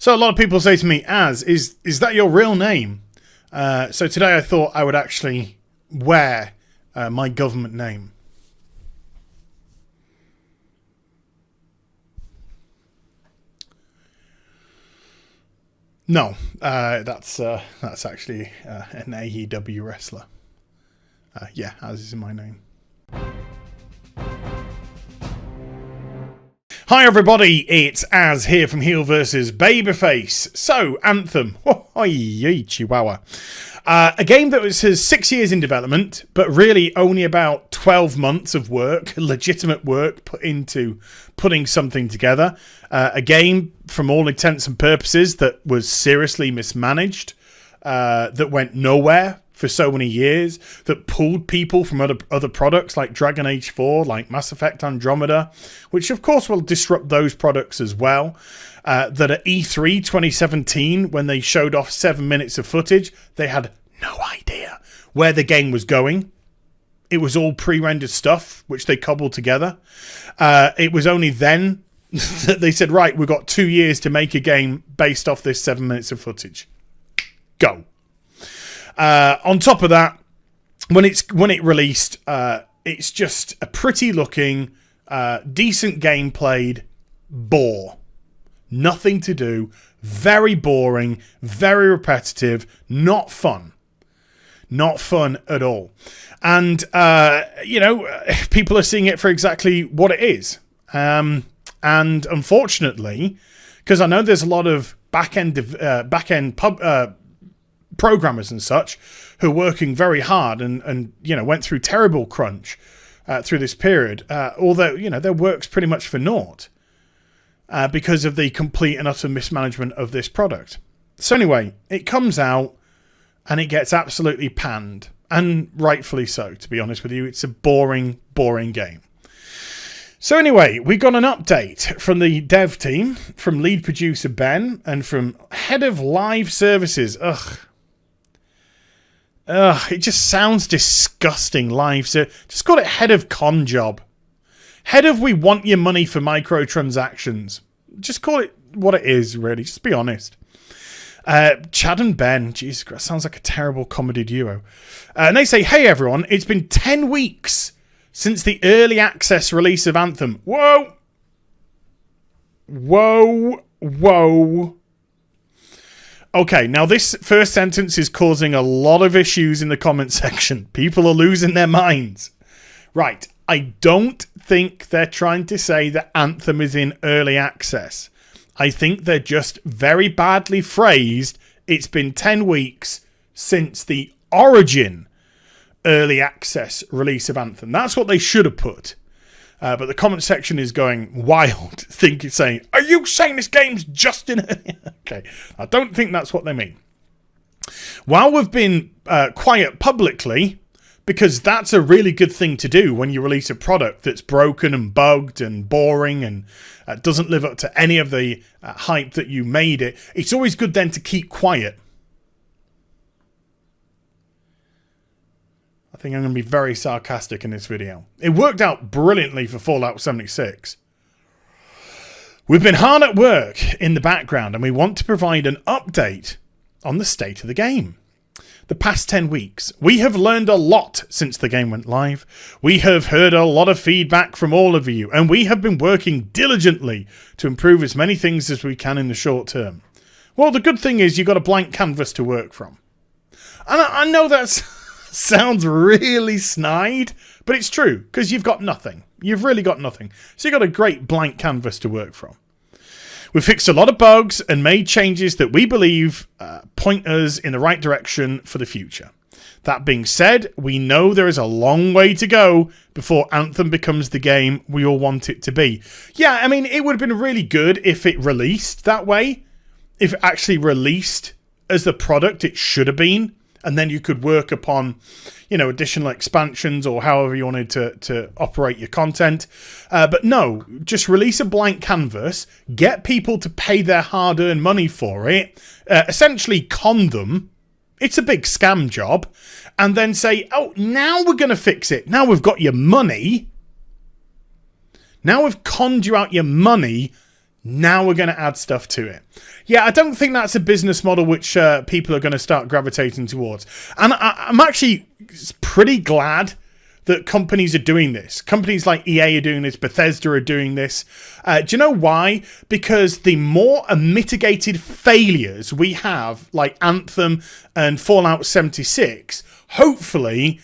So a lot of people say to me, is that your real name? So today I thought I would actually wear my government name. No, that's actually an AEW wrestler. Yeah, Az is my name. Hi everybody, it's Az here from HeelvsBabyface. So, Anthem, chihuahua. A game that has 6 years in development, but really only about 12 months of work, legitimate work put into putting something together. A game, from all intents and purposes, that was seriously mismanaged, that went nowhere for so many years, that pulled people from other products like Dragon Age 4, like Mass Effect Andromeda, which of course will disrupt those products as well. That at E3 2017, when they showed off 7 minutes of footage, they had no idea where the game was going. It was all pre-rendered stuff, which they cobbled together. It was only then that they said, right, we've got 2 years to make a game based off this 7 minutes of footage. Go. On top of that, when it released, it's just a pretty looking, decent game played bore. Nothing to do, very boring, very repetitive, not fun. Not fun at all. And, people are seeing it for exactly what it is. And unfortunately, because I know there's a lot of back-end programmers and such who are working very hard and went through terrible crunch through this period, although their work's pretty much for naught because of the complete and utter mismanagement of this product. So anyway, it comes out and it gets absolutely panned, and rightfully so, to be honest with you. It's a boring game. So anyway, we got an update from the dev team, from lead producer Ben, and from head of live services. It just sounds disgusting. Just call it head of con job. Head of we want your money for microtransactions. Just call it what it is, really. Just be honest. Chad and Ben, Jesus Christ, sounds like a terrible comedy duo. And they say, hey everyone, it's been 10 weeks since the early access release of Anthem. Whoa. Okay, now this first sentence is causing a lot of issues in the comment section. People are losing their minds. Right, I don't think they're trying to say that Anthem is in early access. I think they're just very badly phrased. It's been 10 weeks since the origin early access release of Anthem. That's what they should have put. But the comment section is going wild, saying, are you saying this game's just in early? Okay, I don't think that's what they mean. While we've been quiet publicly, because that's a really good thing to do when you release a product that's broken and bugged and boring and doesn't live up to any of the hype that you made it. It's always good then to keep quiet. I think I'm going to be very sarcastic in this video. It worked out brilliantly for Fallout 76. We've been hard at work in the background and we want to provide an update on the state of the game. The past 10 weeks, we have learned a lot since the game went live. We have heard a lot of feedback from all of you, and we have been working diligently to improve as many things as we can in the short term. Well, the good thing is you've got a blank canvas to work from. And I know that sounds really snide, but it's true, because you've got nothing. You've really got nothing. So you've got a great blank canvas to work from. We've fixed a lot of bugs and made changes that we believe point us in the right direction for the future. That being said, we know there is a long way to go before Anthem becomes the game we all want it to be. Yeah, I mean, it would have been really good if it released that way. If it actually released as the product it should have been. And then you could work upon, additional expansions or however you wanted to operate your content. But no, just release a blank canvas, get people to pay their hard-earned money for it, essentially con them. It's a big scam job. And then say, oh, now we're going to fix it. Now we've got your money. Now we've conned you out your money. Now we're going to add stuff to it. Yeah, I don't think that's a business model which people are going to start gravitating towards. And I'm actually pretty glad that companies are doing this. Companies like EA are doing this. Bethesda are doing this. Do you know why? Because the more mitigated failures we have, like Anthem and Fallout 76, hopefully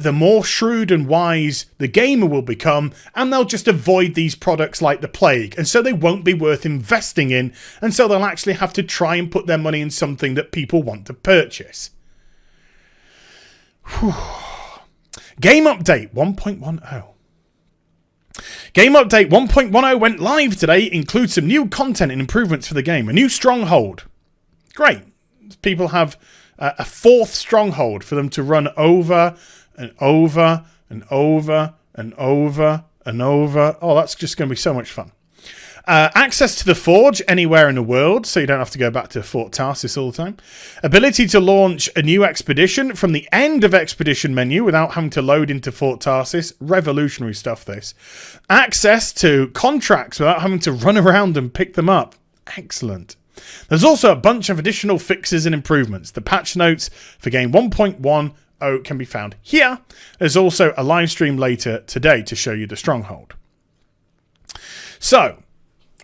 the more shrewd and wise the gamer will become, and they'll just avoid these products like the plague. And so they won't be worth investing in, and so they'll actually have to try and put their money in something that people want to purchase. Whew. Game Update 1.10. Game Update 1.10 went live today, includes some new content and improvements for the game. A new stronghold. Great. People have a fourth stronghold for them to run over and over and over and over and over. Oh, that's just going to be so much fun. Access to the Forge anywhere in the world, so you don't have to go back to Fort Tarsis all the time. Ability to launch a new expedition from the end of expedition menu without having to load into Fort Tarsis. Revolutionary stuff, this. Access to contracts without having to run around and pick them up. Excellent. There's also a bunch of additional fixes and improvements. The patch notes for game 1.10 can be found here. There's also a live stream later today to show you the stronghold. So,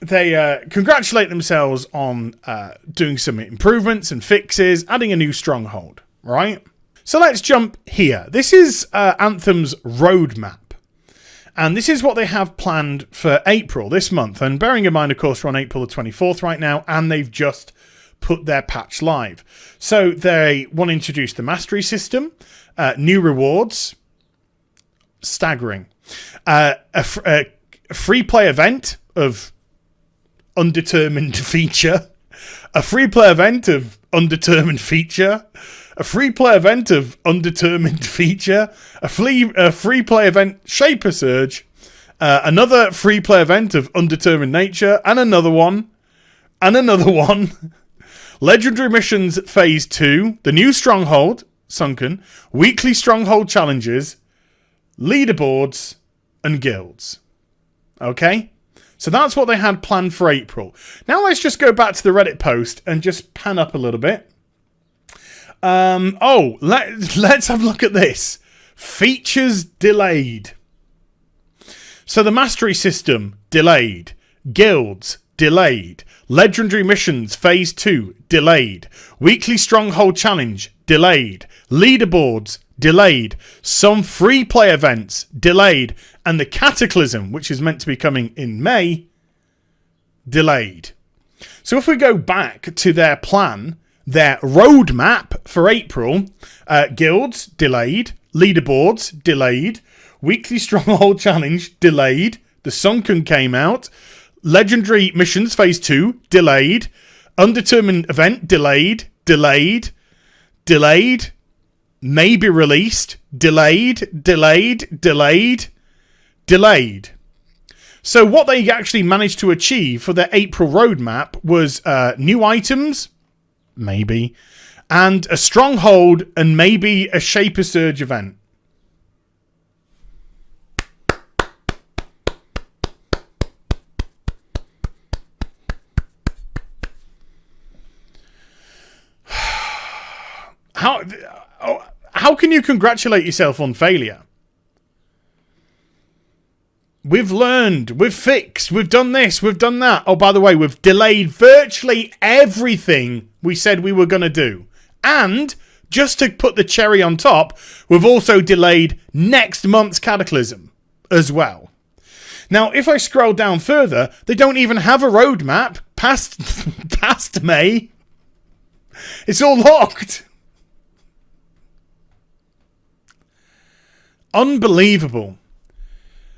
they congratulate themselves on doing some improvements and fixes, adding a new stronghold, right? So let's jump here. This is Anthem's roadmap. And this is what they have planned for April, this month. And bearing in mind, of course, we're on April the 24th right now, and they've just put their patch live. So they want to introduce the mastery system, new rewards, staggering, a free play event of undetermined feature, a free play event of undetermined feature, a free play event of undetermined feature, a free play event Shaper Surge, another free play event of undetermined nature, and another one, Legendary Missions Phase 2, the new Stronghold, Sunken, weekly Stronghold challenges, leaderboards, and guilds. Okay? So that's what they had planned for April. Now let's just go back to the Reddit post and just pan up a little bit. Let's have a look at this. Features delayed. So the mastery system delayed. Guilds delayed. Legendary missions phase 2 delayed. Weekly stronghold challenge delayed. Leaderboards delayed. Some free play events delayed. And the Cataclysm, which is meant to be coming in May, delayed. So if we go back to their plan, their roadmap for April, guilds delayed, leaderboards delayed, weekly stronghold challenge delayed, the Sunken came out, legendary missions phase 2 delayed, undetermined event delayed, maybe released, delayed. So what they actually managed to achieve for their April roadmap was new items, maybe, and a stronghold, and maybe a Shaper Surge event. How can you congratulate yourself on failure? We've learned, we've fixed, we've done this, we've done that. Oh, by the way, we've delayed virtually everything we said we were going to do. And, just to put the cherry on top, we've also delayed next month's Cataclysm as well. Now, if I scroll down further, they don't even have a roadmap past May. It's all locked. Unbelievable.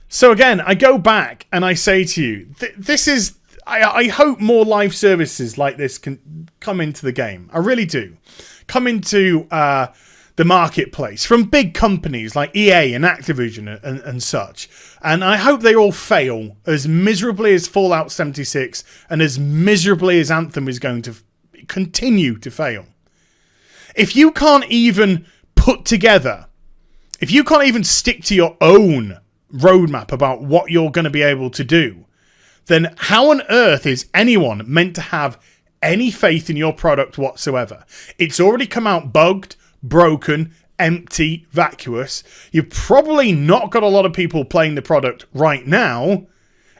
So again, I go back and I say to you, this is... I hope more live services like this can come into the game. I really do. Come into the marketplace from big companies like EA and Activision and such. And I hope they all fail as miserably as Fallout 76 and as miserably as Anthem is going to continue to fail. If you can't even put together... If you can't even stick to your own roadmap about what you're going to be able to do, then how on earth is anyone meant to have any faith in your product whatsoever? It's already come out bugged, broken, empty, vacuous. You've probably not got a lot of people playing the product right now.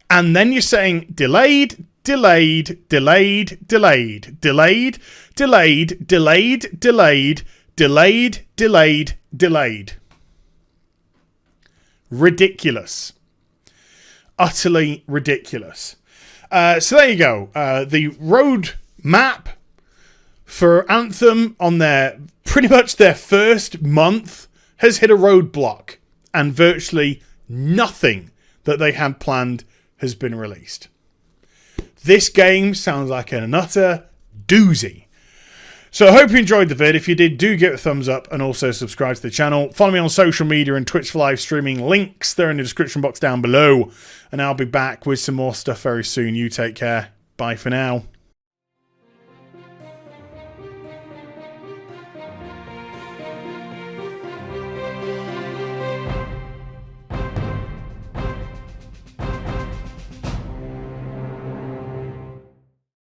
And then you're saying delayed, delayed, delayed, delayed, delayed, delayed, delayed, delayed, delayed, delayed, delayed. Ridiculous. Utterly ridiculous. So there you go. The roadmap for Anthem on pretty much their first month has hit a roadblock, and virtually nothing that they had planned has been released. This game sounds like an utter doozy. So I hope you enjoyed the vid. If you did, do give it a thumbs up and also subscribe to the channel. Follow me on social media and Twitch for live streaming. Links, they're in the description box down below. And I'll be back with some more stuff very soon. You take care. Bye for now.